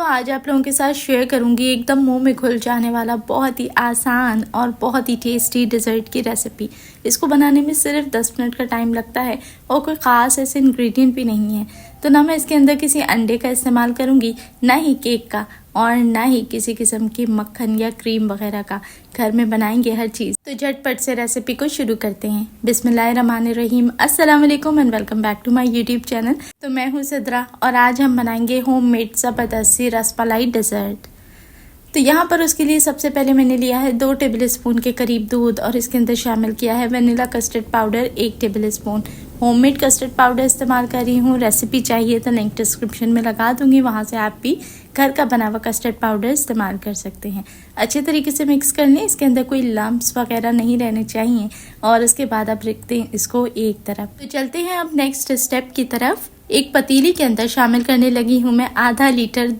आज आप लोगों के साथ शेयर करूंगी एकदम मुंह में घुल जाने वाला बहुत ही आसान और बहुत ही टेस्टी डिज़र्ट की रेसिपी। इसको बनाने में सिर्फ 10 मिनट का टाइम लगता है और कोई ख़ास ऐसे इंग्रेडिएंट भी नहीं है। तो ना मैं इसके अंदर किसी अंडे का इस्तेमाल करूंगी, ना ही केक का, और ना ही किसी किस्म की मक्खन या क्रीम वगैरह का। घर में बनाएंगे हर चीज़। तो झटपट से रेसिपी को शुरू करते हैं। बिस्मिल्लाहिर्रहमानिर्रहीम। अस्सलाम वालेकुम and welcome back to my YouTube channel. तो मैं हूँ सिद्रा और आज हम बनाएंगे होममेड ज़बरदस्त सी रसमलाई डेजर्ट। तो यहाँ पर उसके लिए सबसे पहले मैंने लिया है 2 टेबल स्पून के करीब दूध और इसके अंदर शामिल किया है vanilla custard powder 1 table spoon. Homemade custard powder इस्तेमाल कर रही हूँ। रेसिपी चाहिए तो लिंक डिस्क्रिप्शन में लगा दूंगी, वहाँ से आप भी घर का बना हुआ कस्टर्ड पाउडर इस्तेमाल कर सकते हैं। अच्छे तरीके से मिक्स कर लें, इसके अंदर कोई लम्प्स वगैरह नहीं रहने चाहिए। और उसके बाद आप रखते हैं इसको एक तरफ। तो चलते हैं अब नेक्स्ट स्टेप की तरफ। एक पतीली के अंदर शामिल करने लगी हूँ मैं आधा लीटर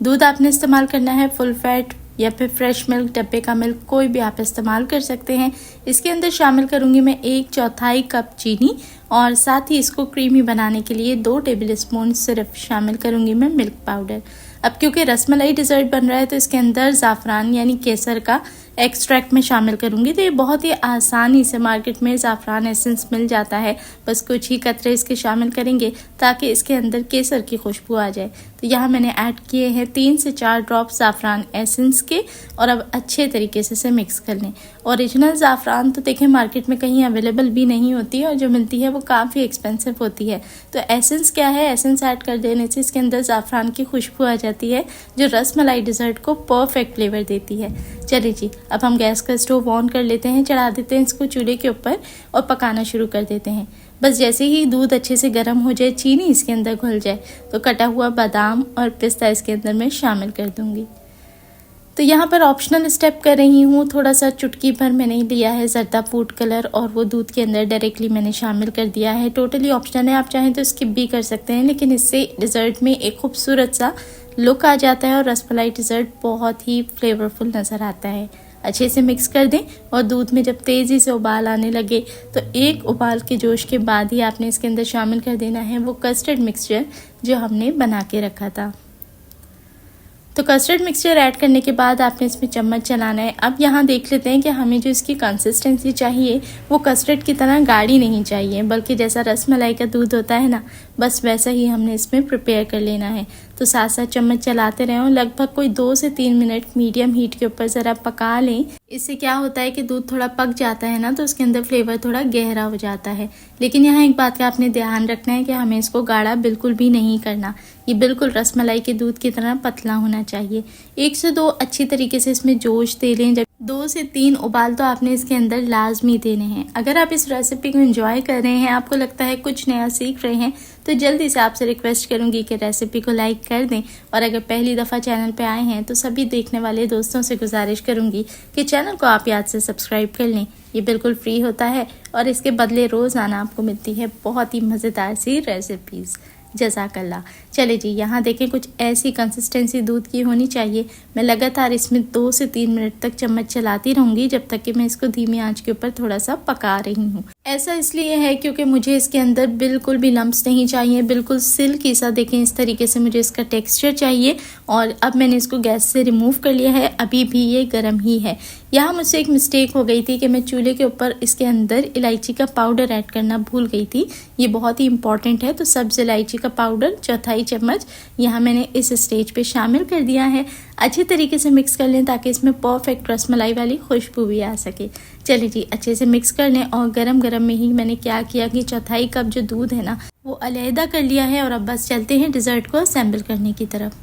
दूध आपने इस्तेमाल करना है फुल फैट या फिर फ्रेश मिल्क, डब्बे का मिल्क, कोई भी आप इस्तेमाल कर सकते हैं। इसके अंदर शामिल करूंगी मैं 1/4 कप चीनी और साथ ही इसको क्रीमी बनाने के लिए 2 टेबल स्पून सिर्फ शामिल करूंगी मैं मिल्क पाउडर। अब क्योंकि रसमलाई डिज़र्ट बन रहा है तो इसके अंदर ज़ाफ़रान यानी केसर का एक्सट्रैक्ट में शामिल करूंगी। तो ये बहुत ही आसानी से मार्केट में ज़ाफ़रान एसेंस मिल जाता है। बस कुछ ही कतरे इसके शामिल करेंगे ताकि इसके अंदर केसर की खुशबू आ जाए। तो यहाँ मैंने ऐड किए हैं 3 से 4 ड्रॉप ज़ाफ़रान एसेंस के और अब अच्छे तरीके से इसे मिक्स कर लें। ओरिजिनल ज़ाफ़रान तो देखें मार्केट में कहीं अवेलेबल भी नहीं होती है और जो मिलती है वो काफ़ी एक्सपेंसिव होती है। तो एसेंस क्या है, एसेंस ऐड कर देने से इसके अंदर ज़ाफ़रान की खुशबू आ जाती है जो रसमलाई डिज़र्ट को परफेक्ट फ्लेवर देती है। चलिए जी, अब हम गैस का स्टोव ऑन कर लेते हैं, चढ़ा देते हैं इसको चूल्हे के ऊपर और पकाना शुरू कर देते हैं। बस जैसे ही दूध अच्छे से गर्म हो जाए, चीनी इसके अंदर घुल जाए, तो कटा हुआ बादाम और पिस्ता इसके अंदर मैं शामिल कर दूंगी। तो यहाँ पर ऑप्शनल स्टेप कर रही हूँ। थोड़ा सा चुटकी भर मैंने लिया है जर्दा फूड कलर और वो दूध के अंदर डायरेक्टली मैंने शामिल कर दिया है। टोटली ऑप्शनल है, आप चाहें तो स्किप भी कर सकते हैं, लेकिन इससे डिज़र्ट में एक खूबसूरत सा लुक आ जाता है और रसमलाई डिज़र्ट बहुत ही फ्लेवरफुल नज़र आता है। अच्छे से मिक्स कर दें और दूध में जब तेज़ी से उबाल आने लगे तो एक उबाल के जोश के बाद ही आपने इसके अंदर शामिल कर देना है वो कस्टर्ड मिक्सचर जो हमने बना के रखा था। तो कस्टर्ड मिक्सचर ऐड करने के बाद आपने इसमें चम्मच चलाना है। अब यहाँ देख लेते हैं कि हमें जो इसकी कंसिस्टेंसी चाहिए वो कस्टर्ड की तरह गाढ़ी नहीं चाहिए, बल्कि जैसा रसमलाई का दूध होता है ना, बस वैसा ही हमने इसमें प्रिपेयर कर लेना है। तो साथ साथ चम्मच चलाते रहें और लगभग कोई 2 से 3 मिनट मीडियम हीट के ऊपर ज़रा पका लें। इससे क्या होता है कि दूध थोड़ा पक जाता है ना, तो उसके अंदर फ्लेवर थोड़ा गहरा हो जाता है। लेकिन यहाँ एक बात का आपने ध्यान रखना है कि हमें इसको गाढ़ा बिल्कुल भी नहीं करना। ये बिल्कुल रसमलाई के दूध की तरह पतला होना चाहिए। 1 से 2 अच्छी तरीके से इसमें जोश दे लें। जब 2 से 3 उबाल तो आपने इसके अंदर लाजमी देने हैं। अगर आप इस रेसिपी को एंजॉय कर रहे हैं, आपको लगता है कुछ नया सीख रहे हैं, तो जल्दी से आपसे रिक्वेस्ट करूंगी कि रेसिपी को लाइक कर दें। और अगर पहली दफ़ा चैनल पे आए हैं तो सभी देखने वाले दोस्तों से गुजारिश करूंगी कि चैनल को आप याद से सब्सक्राइब कर लें। ये बिल्कुल फ्री होता है और इसके बदले रोज़ाना आपको मिलती है बहुत ही मज़ेदार सी रेसिपीज़। जज़ाकल्ला। चले जी, यहाँ देखें कुछ ऐसी कंसिस्टेंसी दूध की होनी चाहिए। मैं लगातार इसमें 2 से 3 मिनट तक चम्मच चलाती रहूँगी जब तक कि मैं इसको धीमी आंच के ऊपर थोड़ा सा पका रही हूँ। ऐसा इसलिए है क्योंकि मुझे इसके अंदर बिल्कुल भी लम्प्स नहीं चाहिए, बिल्कुल सिल्की सा देखें इस तरीके से मुझे इसका टेक्सचर चाहिए। और अब मैंने इसको गैस से रिमूव कर लिया है, अभी भी ये गर्म ही है। यहाँ मुझसे एक मिस्टेक हो गई थी कि मैं चूल्हे के ऊपर इसके अंदर इलायची का पाउडर ऐड करना भूल गई थी। ये बहुत ही इंपॉर्टेंट है। तो सब्ज़ इलायची का पाउडर 1/4 चम्मच यहाँ मैंने इस स्टेज पे शामिल कर दिया है। अच्छे तरीके से मिक्स कर लें ताकि इसमें परफेक्ट रसमलाई वाली खुशबू भी आ सके। चलिए जी, अच्छे से मिक्स कर लें। और गरम गरम में ही मैंने क्या किया कि 1/4 कप जो दूध है ना वो अलहदा कर लिया है। और अब बस चलते हैं डिज़र्ट को असेंबल करने की तरफ।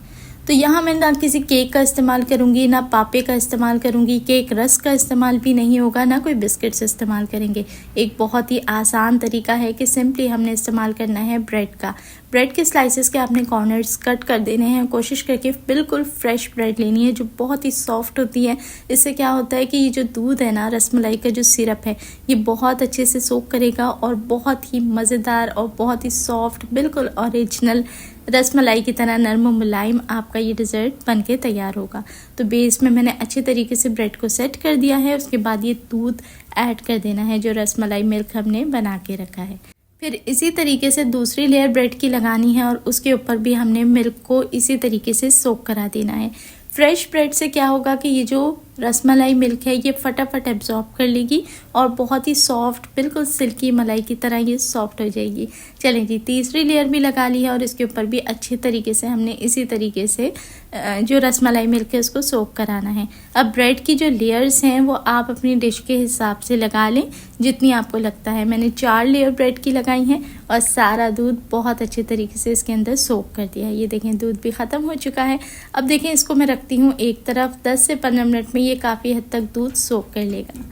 तो यहाँ मैं ना किसी केक का इस्तेमाल करूँगी, ना पापे का इस्तेमाल करूँगी, केक रस का इस्तेमाल भी नहीं होगा, ना कोई बिस्किट्स इस्तेमाल करेंगे। एक बहुत ही आसान तरीका है कि सिंपली हमने इस्तेमाल करना है ब्रेड का। ब्रेड के स्लाइसेस के आपने कॉर्नर्स कट कर देने हैं। कोशिश करके बिल्कुल फ्रेश ब्रेड लेनी है जो बहुत ही सॉफ्ट होती है। इससे क्या होता है कि ये जो दूध है ना, रसमलाई का जो सिरप है, ये बहुत अच्छे से सोक करेगा और बहुत ही मज़ेदार और बहुत ही सॉफ्ट, बिल्कुल ओरिजिनल रसमलाई की तरह नरम मुलायम आपका ये डिज़र्ट बनके तैयार होगा। तो बेस में मैंने अच्छे तरीके से ब्रेड को सेट कर दिया है। उसके बाद ये दूध ऐड कर देना है जो रसमलाई मिल्क हमने बना के रखा है। फिर इसी तरीके से दूसरी लेयर ब्रेड की लगानी है और उसके ऊपर भी हमने मिल्क को इसी तरीके से सोक करा देना है। फ्रेश ब्रेड से क्या होगा कि ये जो रसमलाई मिल्क है ये फटाफट एब्जॉर्ब कर लेगी और बहुत ही सॉफ्ट, बिल्कुल सिल्की मलाई की तरह ये सॉफ्ट हो जाएगी। चलें जी, तीसरी लेयर भी लगा ली है और इसके ऊपर भी अच्छे तरीके से हमने इसी तरीके से जो रसमलाई मिल्क है उसको सोक कराना है। अब ब्रेड की जो लेयर्स हैं वो आप अपनी डिश के हिसाब से लगा लें जितनी आपको लगता है। मैंने 4 लेयर ब्रेड की लगाई हैं और सारा दूध बहुत अच्छे तरीके से इसके अंदर सोक कर दिया है। ये देखें दूध भी ख़त्म हो चुका है। अब देखें इसको मैं रखती हूँ एक तरफ। 10 से 15 मिनट में ये काफ़ी हद तक दूध सोक कर लेगा।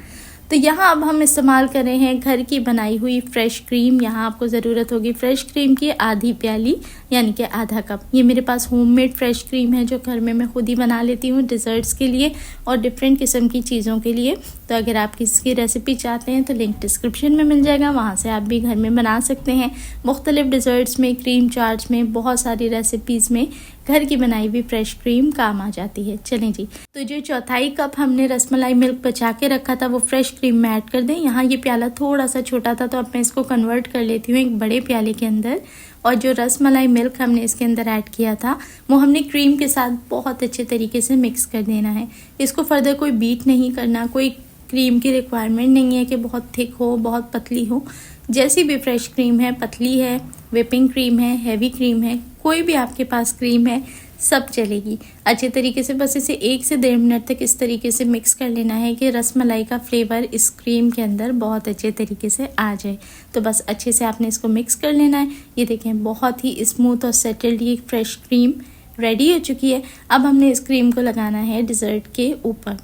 तो यहाँ अब हम इस्तेमाल कर रहे हैं घर की बनाई हुई फ्रेश क्रीम। यहाँ आपको ज़रूरत होगी फ्रेश क्रीम की आधी प्याली, यानी कि आधा कप। ये मेरे पास होममेड फ्रेश क्रीम है जो घर में मैं खुद ही बना लेती हूँ डिज़र्ट्स के लिए और डिफरेंट किस्म की चीज़ों के लिए। तो अगर आप किसी की रेसिपी चाहते हैं तो लिंक डिस्क्रिप्शन में मिल जाएगा, वहाँ से आप भी घर में बना सकते हैं। मुख्तलिफ डिज़र्ट्स में, क्रीम चाट्स में, बहुत सारी रेसिपीज़ में घर की बनाई हुई फ्रेश क्रीम काम आ जाती है। चलें जी, तो जो 1/4 कप हमने रसमलाई मिल्क बचा के रखा था वो फ्रेश क्रीम में ऐड कर दें। यहाँ ये प्याला थोड़ा सा छोटा था तो अब मैं इसको कन्वर्ट कर लेती हूँ एक बड़े प्याले के अंदर। और जो रसमलाई मिल्क हमने इसके अंदर ऐड किया था वो हमने क्रीम के साथ बहुत अच्छे तरीके से मिक्स कर देना है। इसको फर्दर कोई बीट नहीं करना, कोई क्रीम की रिक्वायरमेंट नहीं है कि बहुत थिक हो, बहुत पतली हो। जैसी भी फ्रेश क्रीम है, पतली है, व्हिपिंग क्रीम है, हैवी क्रीम है, कोई भी आपके पास क्रीम है, सब चलेगी। अच्छे तरीके से बस इसे 1 से 1.5 मिनट तक इस तरीके से मिक्स कर लेना है कि रसमलाई का फ्लेवर इस क्रीम के अंदर बहुत अच्छे तरीके से आ जाए। तो बस अच्छे से आपने इसको मिक्स कर लेना है। ये देखें बहुत ही स्मूथ और सेटल्ड ये फ्रेश क्रीम रेडी हो चुकी है। अब हमने इस क्रीम को लगाना है डिज़र्ट के ऊपर।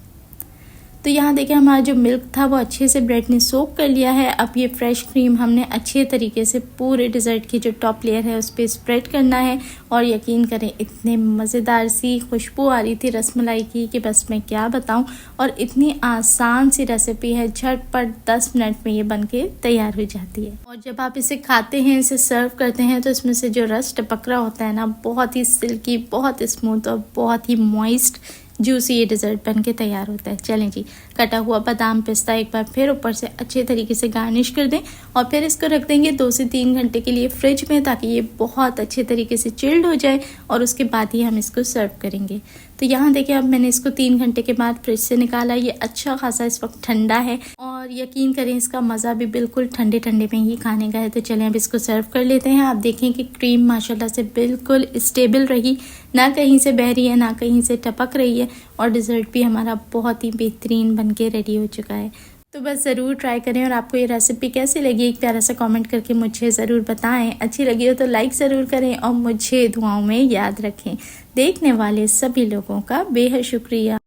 तो यहाँ देखिए हमारा जो मिल्क था वो अच्छे से ब्रेड ने सोक कर लिया है। अब ये फ्रेश क्रीम हमने अच्छे तरीके से पूरे डिज़र्ट की जो टॉप लेयर है उस पर स्प्रेड करना है। और यकीन करें इतने मज़ेदार सी खुशबू आ रही थी रसमलाई की कि बस मैं क्या बताऊँ। और इतनी आसान सी रेसिपी है, झटपट 10 मिनट में ये बन के तैयार हो जाती है। और जब आप इसे खाते हैं, इसे सर्व करते हैं तो इसमें से जो रस टपक रहा होता है ना, बहुत ही सिल्की, बहुत स्मूथ और बहुत ही मॉइस्ट जूसी ये डिज़र्ट बन के तैयार होता है। चलें जी, कटा हुआ बादाम पिस्ता एक बार फिर ऊपर से अच्छे तरीके से गार्निश कर दें और फिर इसको रख देंगे 2 से 3 घंटे के लिए फ्रिज में, ताकि ये बहुत अच्छे तरीके से चिल्ड हो जाए और उसके बाद ही हम इसको सर्व करेंगे। तो यहाँ देखिए अब मैंने इसको 3 घंटे के बाद फ्रिज से निकाला। ये अच्छा खासा इस वक्त ठंडा है और यकीन करें इसका मज़ा भी बिल्कुल ठंडे ठंडे में ही खाने का है। तो चलें अब इसको सर्व कर लेते हैं। आप देखें कि क्रीम माशाल्लाह से बिल्कुल स्टेबल रही, ना कहीं से बह रही है ना कहीं से टपक रही है और डिज़र्ट भी हमारा बहुत ही बेहतरीन बन के रेडी हो चुका है। तो बस ज़रूर ट्राई करें और आपको ये रेसिपी कैसी लगी एक प्यारा सा कमेंट करके मुझे ज़रूर बताएं। अच्छी लगी हो तो लाइक ज़रूर करें और मुझे दुआओं में याद रखें। देखने वाले सभी लोगों का बेहद शुक्रिया।